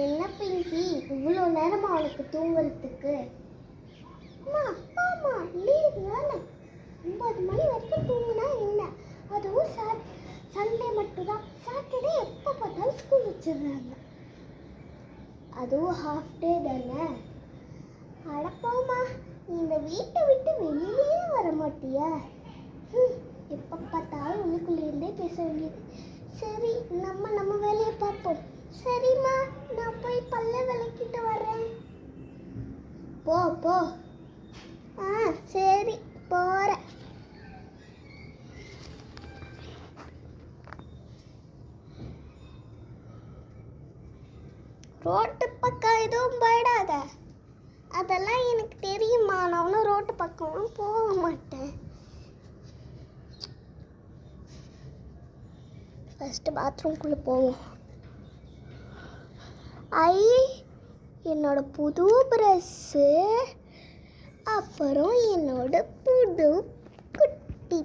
என்ன பிங்கி இவ்வளோ நேரமா அவளுக்கு தூங்குறதுக்கு? அம்மா அப்பா அம்மா லீவு தானே, 9 மணி வரைக்கும் தூங்குனா என்ன? அதுவும் சண்டே மட்டும்தான். சாட்டர்டே எப்போ பார்த்தாலும் ஸ்கூல் வச்சிடுறாங்க. அதுவும் ஹாஃப் டே தானே. அடப்பாமா, இந்த வீட்டை விட்டு வெளியிலே வர மாட்டியா? எப்போ பார்த்தாலும் உள்ளுக்குள்ளேருந்தே பேச வேண்டியது. சரி, நம்ம வேலையை பார்ப்போம். சரிம்மா, நான் போய் பல்ல விளக்கிட்டு வரேன். போ போ. சரி, போகிறேன். ரோட்டு பக்கம் எதுவும் போயிடாத. அதெல்லாம் எனக்கு தெரியுமா, நான் ஒன்றும் ரோட்டு பக்கம் போக மாட்டேன். ஃபஸ்ட்டு பாத்ரூம்குள்ளே போவோம். என்னோட புது ப்ரெஷ்ஷு, அப்புறம் என்னோட புது குட்டி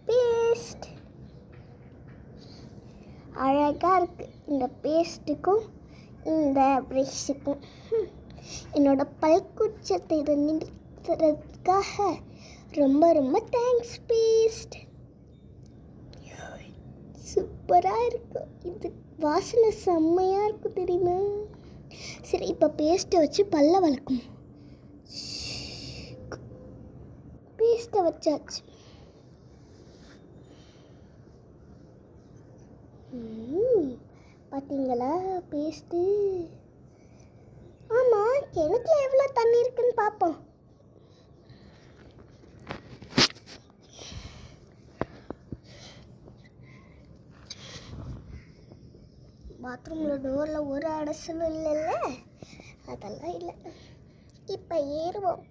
பேஸ்ட். அழகாக இருக்குது இந்த பேஸ்ட்டுக்கும் இந்த ப்ரெஷ்ஷுக்கும். என்னோட பல்குச்சத்தை இதை நிறுத்துறதுக்காக ரொம்ப ரொம்ப தேங்க்ஸ் பேஸ்ட். சூப்பராக இருக்கும். இது வாசனை செம்மையாக இருக்கும் தெரியுமா? சரி, இப்போ பேஸ்ட்டை வச்சு பல்ல வளர்க்கும். பேஸ்ட்டை வச்சாச்சு. பார்த்தீங்களா பேஸ்ட்டு? ஆமாம், கிணத்துல எவ்வளோ தண்ணி இருக்குன்னு பார்ப்போம். பாத்ரூமில் டோரில் ஒரு அடைசலும் இல்லைல்ல, அதெல்லாம் இல்லை. இப்போ ஏறுவோம்.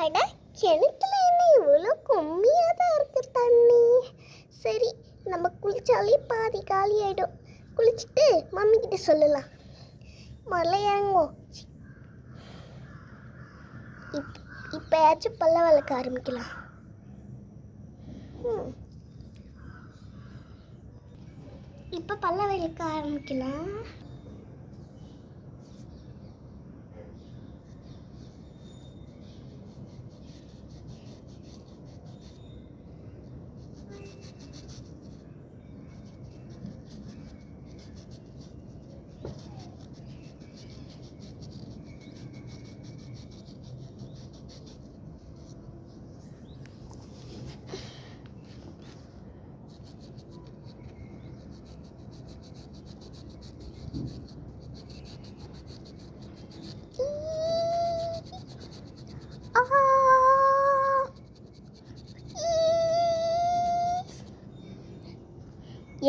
அட, கிணத்துல என்ன இவ்வளோ கம்மியாக தான் இருக்குது தண்ணி. சரி, நம்ம குளிச்சாலே பாதி காலி ஆகிடும். குளிச்சுட்டு மம்மி கிட்ட சொல்லலாம். முதல்ல இறங்குவோம். இப்போயாச்சும் பல்ல விளக்க ஆரம்பிக்கலாம். இப்போ பல்ல விளக்க ஆரம்பிக்கலாம்.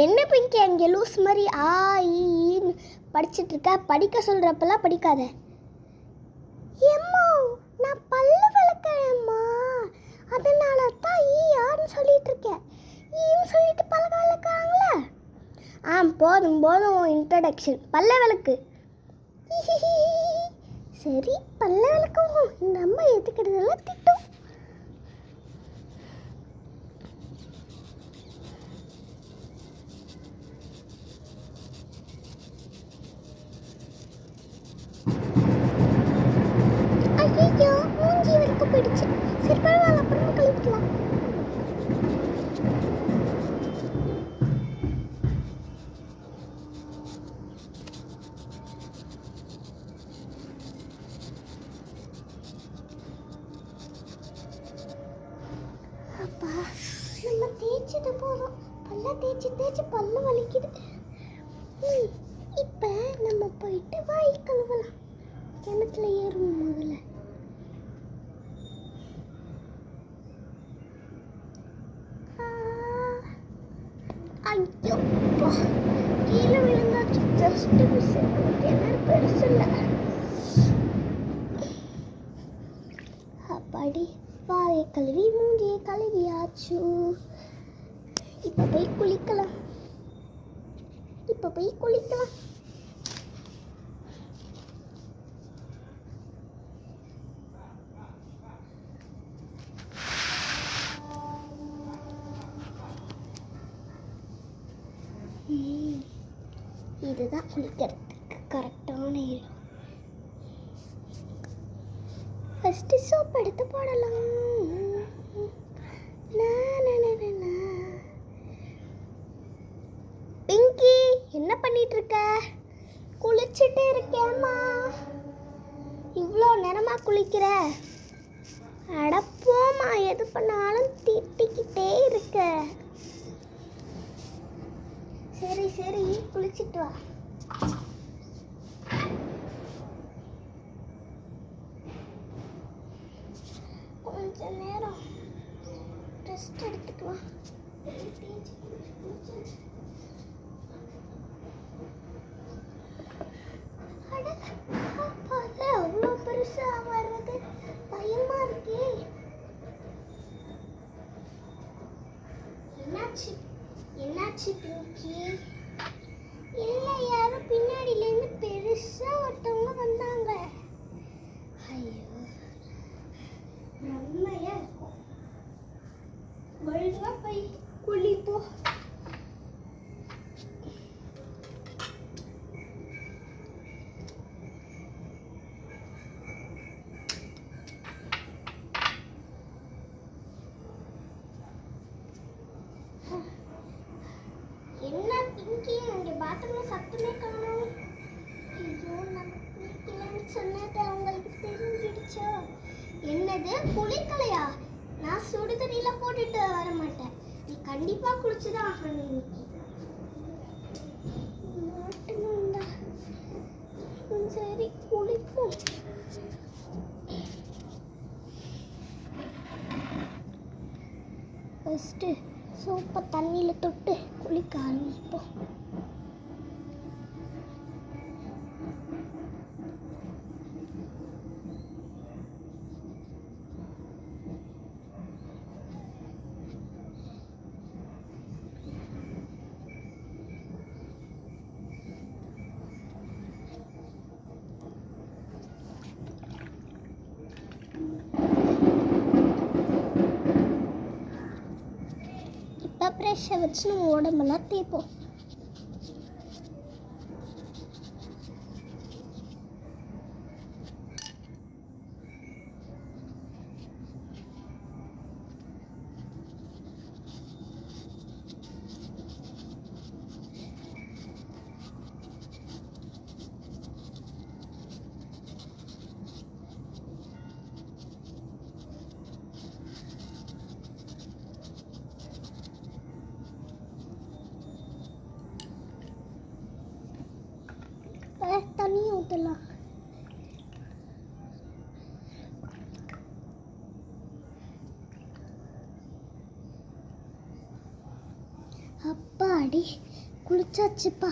என்ன பிங்கி அங்கே லூஸ் மாதிரி ஈன்னு படிச்சுட்டு இருக்க? படிக்க சொல்கிறப்பெல்லாம் படிக்காத. ஏம்மா, நான் பல்லு விளக்கேம்மா, அதனால தான் யாருன்னு சொல்லிட்டு இருக்கேன். ஈன்னு சொல்லிட்டு பல்ல விளக்காங்களா? போதும் போதும் இன்ட்ரடக்ஷன். பல்ல விளக்கு. சரி, பல்ல விளக்குவோம். இந்த அம்மா ஏற்றுக்கிறதெல்லாம் திட்டம். ஐயோ, மூஞ்சி வரைக்கும் போயிடுச்சு. சரி, பரவாயில்ல, அப்புறமா கழிக்கலாம். அப்பா, நம்ம தேய்ச்சது போதும். பல்ல தேய்ச்சி பல்ல வலிக்குது. இப்போ நம்ம போயிட்டு வாய் கழுவலாம். கிணத்துல ஏறும் முதல்ல. ஐயோ, கீழே விழுந்தாச்சு. Just miss. கிணறு பெருசு இல்லை. அப்பாடி வாயை கழுவி மூஞ்சியை கழுவியாச்சு. இப்போ போய் குளிக்கலாம். இதுதான் குளிக்கிறதுக்கு கரெக்டான இடம். ஃபஸ்ட்டு சோப் எடுத்து போடலாம். பிங்கி, என்ன பண்ணிட்டு இருக்க? குளிச்சுட்டு இருக்கேம்மா. இவ்வளோ நேரமா குளிக்கிற? அடப்போமா, எது பண்ணாலும் திட்டிக்கிட்டே இருக்க. சரி சரி, குளிச்சுட்டு வா. கொஞ்ச நேரம் ரெஸ்ட் எடுத்துக்கலாம். அவ்வளோ பெருசா வர்றது பயமா இருக்கே. என்னாச்சு பிங்கி? இல்லை, யாரும் பின்னாடியிலேருந்து பெருசா ஒருத்தவங்க வந்தாங்க. ஐயோ, நன்மையா இருக்கும். ஒழுங்கா போய் குளிப்போ. என்ன பிங்கி, அங்கே பாத்ரூம்ல சத்தமே காணோம். ஐயோ, நம்ம குளிக்கலன்னு சொன்னது அவங்களுக்கு தெரிஞ்சிடுச்சோ? என்னது, குளிக்கலையா? நான் சுடு தண்ணியில போட்டுட்டு வர மாட்டேன். நீ கண்டிப்பா குளிச்சுதான் ஆகணும். சரி, குளிப்போம். ஃபஸ்ட்டு சோப்பை தண்ணியில் தொட்டு குளிக்க ஆரம்பிப்போம். இப்போ ப்ரெஷ்ஷை வச்சு நம்ம உடம்பெல்லாம் தேய்ப்போம். தண்ணி ஊற்றலாம். அப்பாடி, குளிச்சாச்சுப்பா.